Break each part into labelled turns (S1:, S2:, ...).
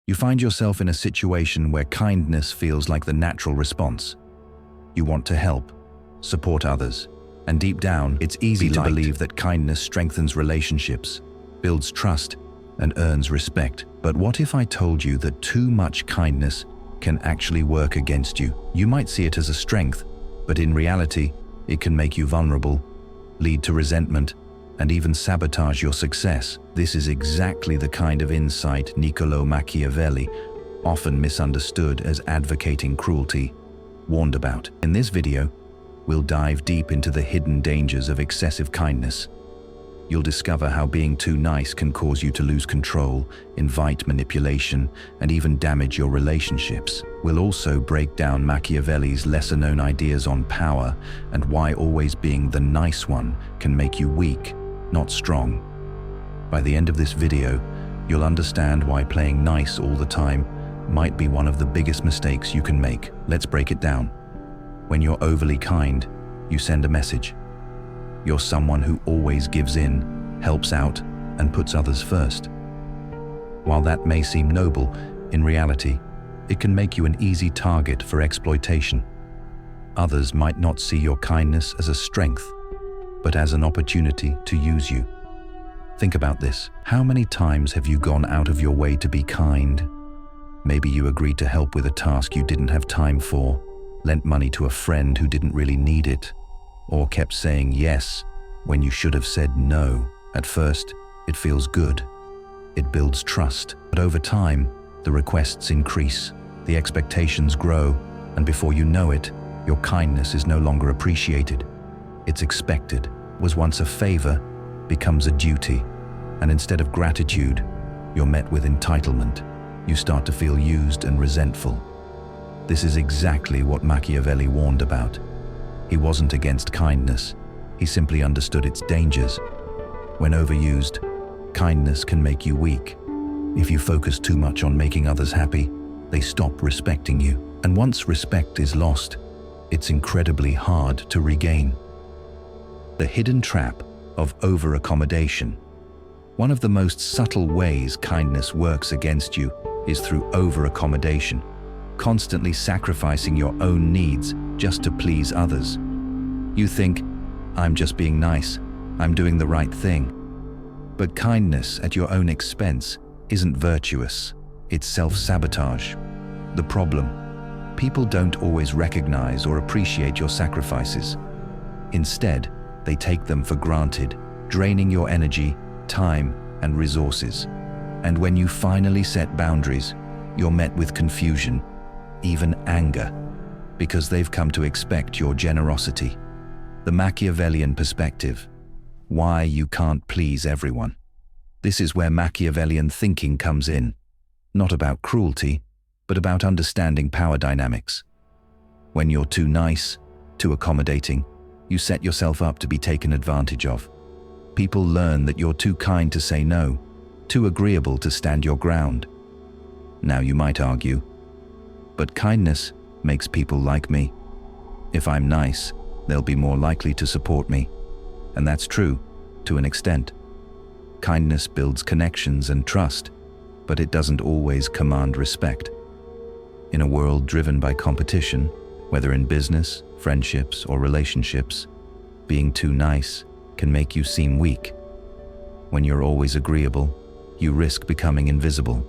S1: You find yourself in a situation where kindness feels like the natural response. You want to help, support others, and deep down, it's easy to believe that kindness strengthens relationships, builds trust, and earns respect. But what if I told you that too much kindness can actually work against you? You might see it as a strength, but in reality, it can make you vulnerable, lead to resentment, and even sabotage your success. This is exactly the kind of insight Niccolò Machiavelli, often misunderstood as advocating cruelty, warned about. In this video, we'll dive deep into the hidden dangers of excessive kindness. You'll discover how being too nice can cause you to lose control, invite manipulation, and even damage your relationships. We'll also break down Machiavelli's lesser-known ideas on power and why always being the nice one can make you weak, not strong. By the end of this video, you'll understand why playing nice all the time might be one of the biggest mistakes you can make. Let's break it down. When you're overly kind, you send a message. You're someone who always gives in, helps out, and puts others first. While that may seem noble, in reality, it can make you an easy target for exploitation. Others might not see your kindness as a strength, but as an opportunity to use you. Think about this. How many times have you gone out of your way to be kind? Maybe you agreed to help with a task you didn't have time for, lent money to a friend who didn't really need it, or kept saying yes when you should have said no. At first, it feels good. It builds trust. But over time, the requests increase, the expectations grow, and before you know it, your kindness is no longer appreciated. It's expected. Was once a favor, becomes a duty, and instead of gratitude, you're met with entitlement. You start to feel used and resentful. This is exactly what Machiavelli warned about. He wasn't against kindness, he simply understood its dangers. When overused, kindness can make you weak. If you focus too much on making others happy, they stop respecting you. And once respect is lost, it's incredibly hard to regain. The hidden trap of over-accommodation. One of the most subtle ways kindness works against you is through over-accommodation, constantly sacrificing your own needs just to please others. You think, I'm just being nice, I'm doing the right thing. But kindness at your own expense isn't virtuous, it's self-sabotage. The problem: people don't always recognize or appreciate your sacrifices. Instead, they take them for granted, draining your energy, time, and resources. And when you finally set boundaries, you're met with confusion, even anger, because they've come to expect your generosity. The Machiavellian perspective: why you can't please everyone. This is where Machiavellian thinking comes in, not about cruelty, but about understanding power dynamics. When you're too nice, too accommodating, you set yourself up to be taken advantage of. People learn that you're too kind to say no, too agreeable to stand your ground. Now you might argue, but kindness makes people like me. If I'm nice, they'll be more likely to support me. And that's true, to an extent. Kindness builds connections and trust, but it doesn't always command respect. In a world driven by competition, whether in business, friendships, or relationships, being too nice can make you seem weak. When you're always agreeable, you risk becoming invisible.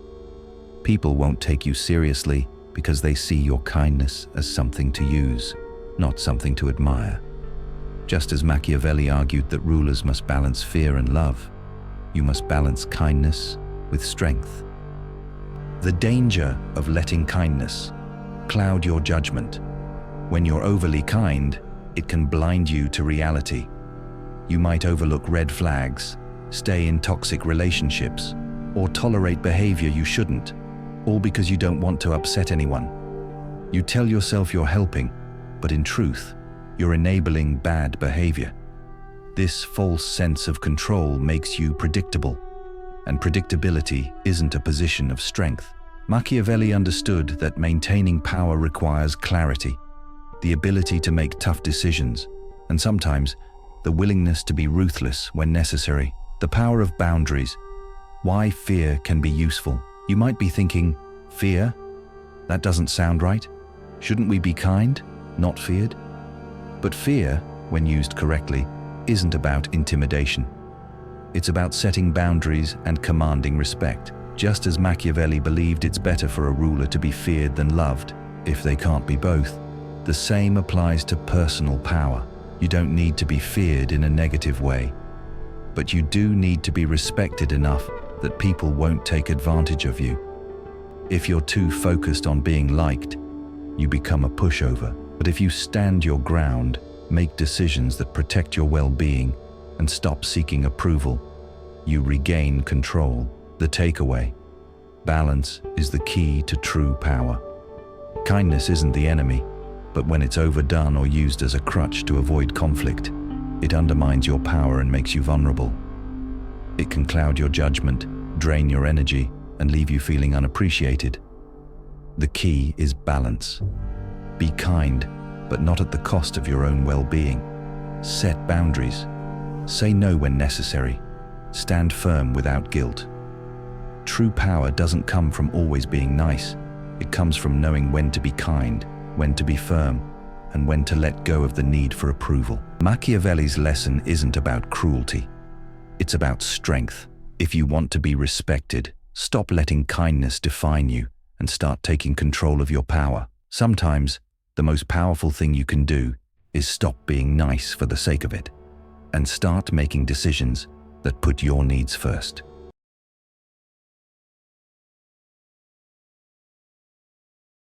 S1: People won't take you seriously because they see your kindness as something to use, not something to admire. Just as Machiavelli argued that rulers must balance fear and love, you must balance kindness with strength. The danger of letting kindness cloud your judgment. When you're overly kind, it can blind you to reality. You might overlook red flags, stay in toxic relationships, or tolerate behavior you shouldn't, all because you don't want to upset anyone. You tell yourself you're helping, but in truth, you're enabling bad behavior. This false sense of control makes you predictable, and predictability isn't a position of strength. Machiavelli understood that maintaining power requires clarity, the ability to make tough decisions, and sometimes the willingness to be ruthless when necessary. The power of boundaries. Why fear can be useful. You might be thinking, Fear? That doesn't sound right. Shouldn't we be kind, not feared? But fear, when used correctly, isn't about intimidation. It's about setting boundaries and commanding respect. Just as Machiavelli believed it's better for a ruler to be feared than loved, if they can't be both, the same applies to personal power. You don't need to be feared in a negative way, but you do need to be respected enough that people won't take advantage of you. If you're too focused on being liked, you become a pushover. But if you stand your ground, make decisions that protect your well-being, and stop seeking approval, you regain control. The takeaway: balance is the key to true power. Kindness isn't the enemy, but when it's overdone or used as a crutch to avoid conflict, it undermines your power and makes you vulnerable. It can cloud your judgment, drain your energy, and leave you feeling unappreciated. The key is balance. Be kind, but not at the cost of your own well-being. Set boundaries. Say no when necessary. Stand firm without guilt. True power doesn't come from always being nice. It comes from knowing when to be kind, when to be firm, and when to let go of the need for approval. Machiavelli's lesson isn't about cruelty. It's about strength. If you want to be respected, stop letting kindness define you and start taking control of your power. Sometimes, the most powerful thing you can do is stop being nice for the sake of it and start making decisions that put your needs first.